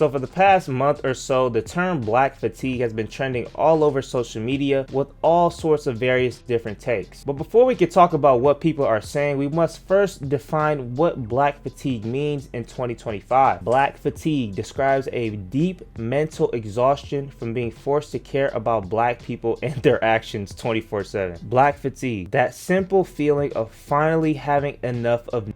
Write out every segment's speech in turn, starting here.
So for the past month or so, the term black fatigue has been trending all over social media with all sorts of various different takes. But before we can talk about what people are saying, we must first define what black fatigue means in 2025. Black fatigue describes a deep mental exhaustion from being forced to care about black people and their actions 24/7. Black fatigue, that simple feeling of finally having enough of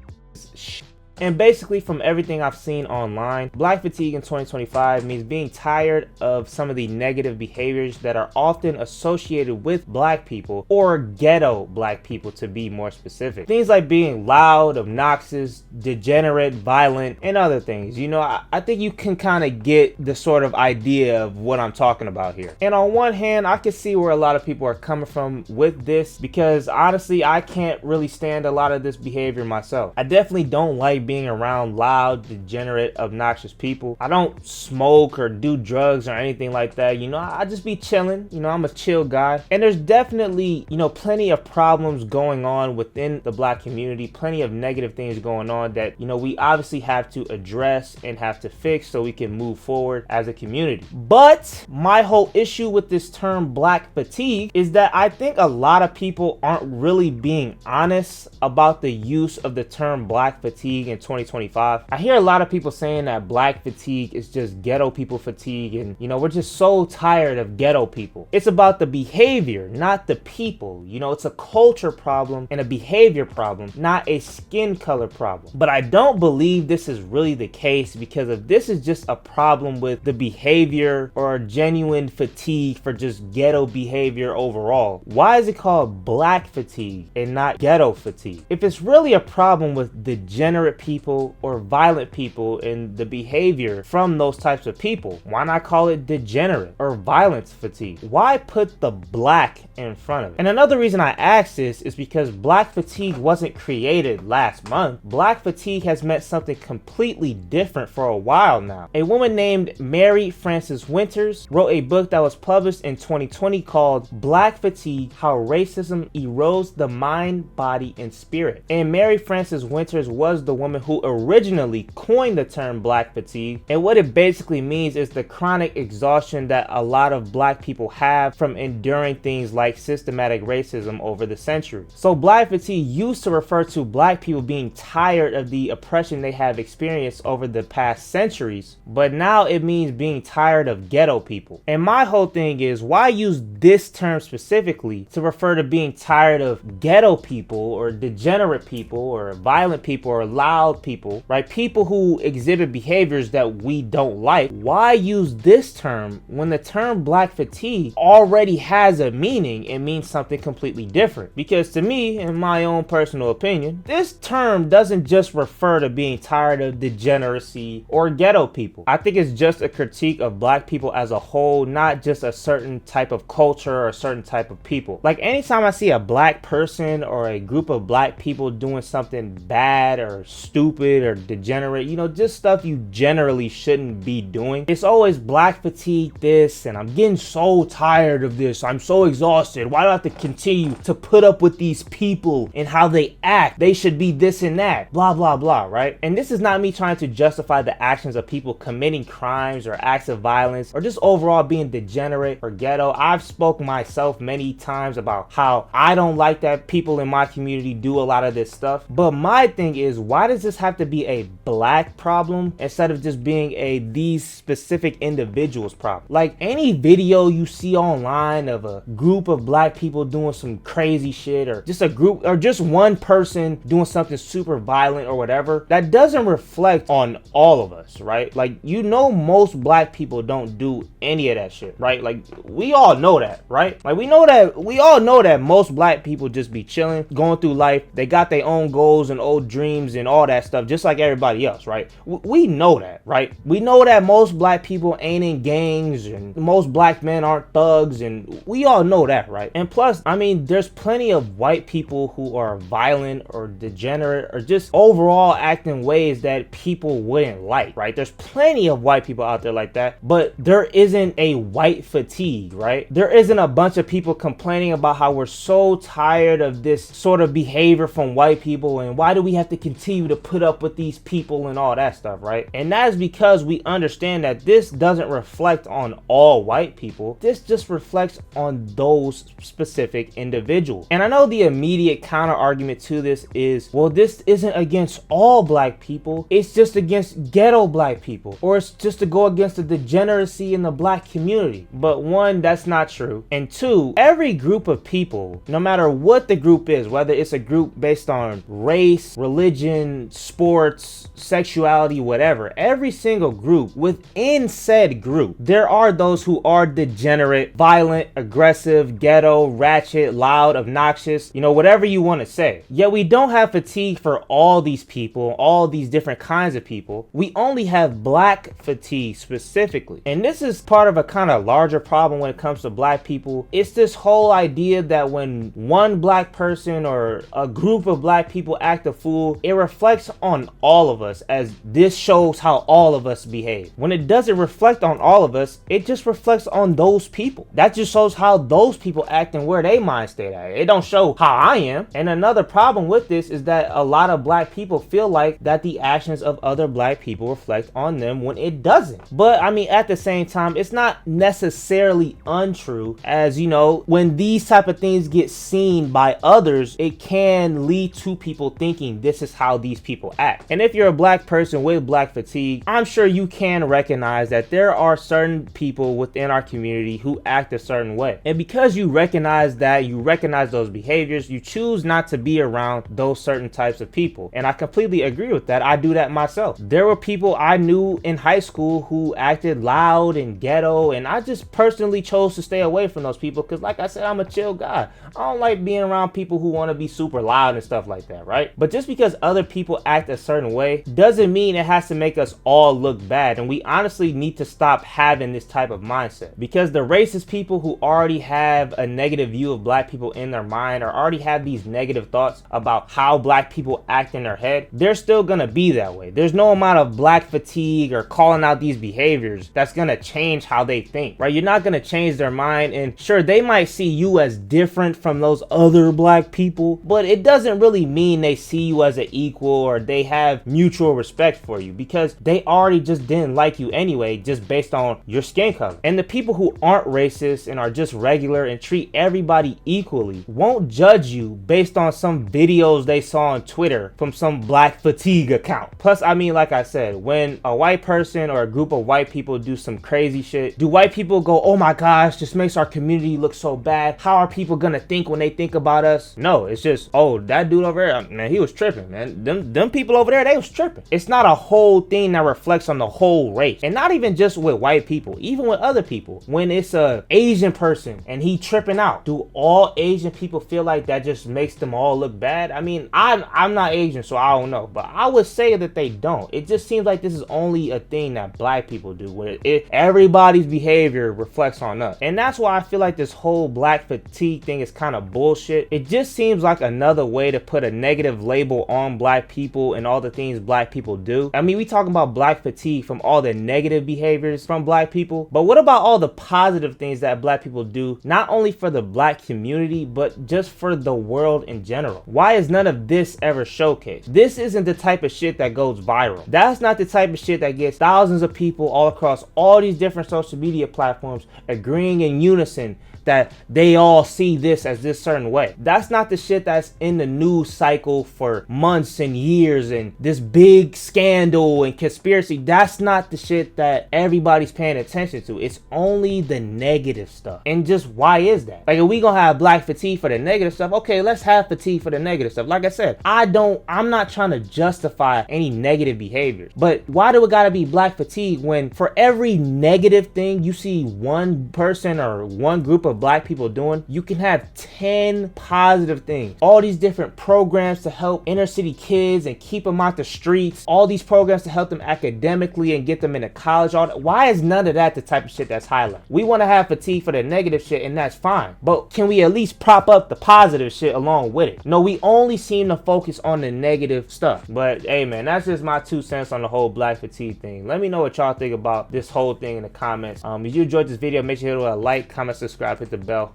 shit. And basically, from everything I've seen online, black fatigue in 2025 means being tired of some of the negative behaviors that are often associated with black people, or ghetto black people to be more specific. Things like being loud, obnoxious, degenerate, violent, and other things. You know, I think you can kind of get the sort of idea of what I'm talking about here. And on one hand, I can see where a lot of people are coming from with this, because honestly, I can't really stand a lot of this behavior myself. I definitely don't like being around loud, degenerate, obnoxious people. I don't smoke or do drugs or anything like that. You know, I just be chilling. You know, I'm a chill guy. And there's definitely, you know, plenty of problems going on within the black community, plenty of negative things going on that, you know, we obviously have to address and have to fix so we can move forward as a community. But my whole issue with this term black fatigue is that I think a lot of people aren't really being honest about the use of the term black fatigue in 2025. I hear a lot of people saying that black fatigue is just ghetto people fatigue, and you know, we're just so tired of ghetto people. It's about the behavior, not the people. You know, it's a culture problem and a behavior problem, not a skin color problem. But I don't believe this is really the case, because if this is just a problem with the behavior or genuine fatigue for just ghetto behavior overall, why is it called black fatigue and not ghetto fatigue? If it's really a problem with degenerate people or violent people and the behavior from those types of people, why not call it degenerate or violence fatigue? Why put the black in front of it? And another reason I ask this is because black fatigue wasn't created last month. Black fatigue has meant something completely different for a while now. A woman named Mary Frances Winters wrote a book that was published in 2020 called Black Fatigue: How Racism Erodes the Mind, Body, and Spirit. And Mary Frances Winters was the woman who originally coined the term black fatigue, and what it basically means is the chronic exhaustion that a lot of black people have from enduring things like systematic racism over the centuries. So black fatigue used to refer to black people being tired of the oppression they have experienced over the past centuries, but now it means being tired of ghetto people. And my whole thing is, why use this term specifically to refer to being tired of ghetto people or degenerate people or violent people or loud people, right? People who exhibit behaviors that we don't like. Why use this term when the term black fatigue already has a meaning? It means something completely different. Because to me, in my own personal opinion, this term doesn't just refer to being tired of degeneracy or ghetto people. I think it's just a critique of black people as a whole, not just a certain type of culture or a certain type of people. Like anytime I see a black person or a group of black people doing something bad or stupid or degenerate, you know, just stuff you generally shouldn't be doing, it's always black fatigue this, and I'm getting so tired of this, I'm so exhausted, why do I have to continue to put up with these people and how they act? They should be this and that, blah blah blah, right? And this is not me trying to justify the actions of people committing crimes or acts of violence or just overall being degenerate or ghetto. I've spoken myself many times about how I don't like that people in my community do a lot of this stuff, but my thing is, why does this have to be a black problem instead of just being a these specific individuals problem? Like any video you see online of a group of black people doing some crazy shit, or just a group or just one person doing something super violent or whatever, that doesn't reflect on all of us, right? Like, you know, most black people don't do any of that shit, right? Like, we all know that, right? Like, we all know that most black people just be chilling, going through life. They got their own goals and old dreams and all that stuff, just like everybody else, right? We know that, right? We know that most black people ain't in gangs and most black men aren't thugs, and we all know that, right? And plus, I mean, there's plenty of white people who are violent or degenerate or just overall act in ways that people wouldn't like, right? There's plenty of white people out there like that, but there isn't a white fatigue, right? There isn't a bunch of people complaining about how we're so tired of this sort of behavior from white people, and why do we have to continue to put up with these people and all that stuff, right? And that is because we understand that this doesn't reflect on all white people. This just reflects on those specific individuals. And I know the immediate counter argument to this is, well, this isn't against all black people, it's just against ghetto black people, or it's just to go against the degeneracy in the black community. But one, that's not true. And two, every group of people, no matter what the group is, whether it's a group based on race, religion, sports, sexuality, whatever, every single group within said group, there are those who are degenerate, violent, aggressive, ghetto, ratchet, loud, obnoxious, you know, whatever you want to say. Yet we don't have fatigue for all these people, all these different kinds of people. We only have black fatigue specifically. And this is part of a kind of larger problem when it comes to black people. It's this whole idea that when one black person or a group of black people act a fool, it reflects on all of us, as this shows how all of us behave. When it doesn't reflect on all of us, it just reflects on those people. That just shows how those people act and where they mind state at. It don't show how I am. And another problem with this is that a lot of black people feel like that the actions of other black people reflect on them when it doesn't. But I mean, at the same time, it's not necessarily untrue, as you know, when these type of things get seen by others, it can lead to people thinking this is how these people act. And if you're a black person with black fatigue, I'm sure you can recognize that there are certain people within our community who act a certain way. And because you recognize that, you recognize those behaviors, you choose not to be around those certain types of people. And I completely agree with that. I do that myself. There were people I knew in high school who acted loud and ghetto, and I just personally chose to stay away from those people because, like I said, I'm a chill guy. I don't like being around people who want to be super loud and stuff like that, right? But just because other people act a certain way doesn't mean it has to make us all look bad. And we honestly need to stop having this type of mindset, because the racist people who already have a negative view of black people in their mind, or already have these negative thoughts about how black people act in their head, they're still gonna be that way. There's no amount of black fatigue or calling out these behaviors that's gonna change how they think, right? You're not gonna change their mind. And sure, they might see you as different from those other black people, but it doesn't really mean they see you as an equal or they have mutual respect for you, because they already just didn't like you anyway, just based on your skin color. And the people who aren't racist and are just regular and treat everybody equally won't judge you based on some videos they saw on Twitter from some black fatigue account. Plus, I mean, like I said, when a white person or a group of white people do some crazy shit, do white people go, oh my gosh, this makes our community look so bad, how are people gonna think when they think about us? No, it's just, oh, that dude over there, man, he was tripping, man. Them people over there, they was tripping. It's not a whole thing that reflects on the whole race. And not even just with white people, even with other people. When it's a Asian person and he tripping out, do all Asian people feel like that just makes them all look bad? I mean, I'm not Asian, so I don't know, but I would say that they don't. It just seems like this is only a thing that black people do, where everybody's behavior reflects on us. And that's why I feel like this whole black fatigue thing is kind of bullshit. It just seems like another way to put a negative label on black people and all the things black people do. I mean, we talking about black fatigue from all the negative behaviors from black people, but what about all the positive things that black people do, not only for the black community, but just for the world in general? Why is none of this ever showcased? This isn't the type of shit that goes viral. That's not the type of shit that gets thousands of people all across all these different social media platforms agreeing in unison that they all see this as this certain way. That's not the shit that's in the news cycle for months and years and this big scandal and conspiracy. That's not the shit that everybody's paying attention to. It's only the negative stuff. And just why is that? Like, if we gonna have black fatigue for the negative stuff, okay, let's have fatigue for the negative stuff. Like I said, I'm not trying to justify any negative behaviors, but why do it gotta be black fatigue when for every negative thing you see one person or one group of black people doing, you can have 10 positive things? All these different programs to help inner city kids and keep them out the streets, all these programs to help them academically and get them into college. All that. Why is none of that the type of shit that's highlighted? We want to have fatigue for the negative shit, and that's fine, but can we at least prop up the positive shit along with it? No, we only seem to focus on the negative stuff. But hey man, that's just my 2 cents on the whole black fatigue thing. Let me know what y'all think about this whole thing in the comments. If you enjoyed this video, make sure you hit a like, comment, subscribe, hit the bell.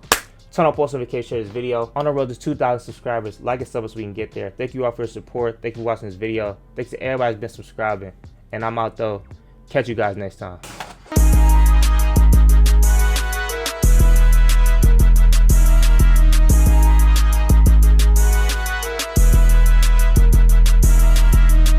turn on post notifications, share this video. On the road to 2,000 subscribers. Like and sub us so we can get there. Thank you all for your support. Thank you for watching this video. Thanks to everybody who's been subscribing. And I'm out though. Catch you guys next time.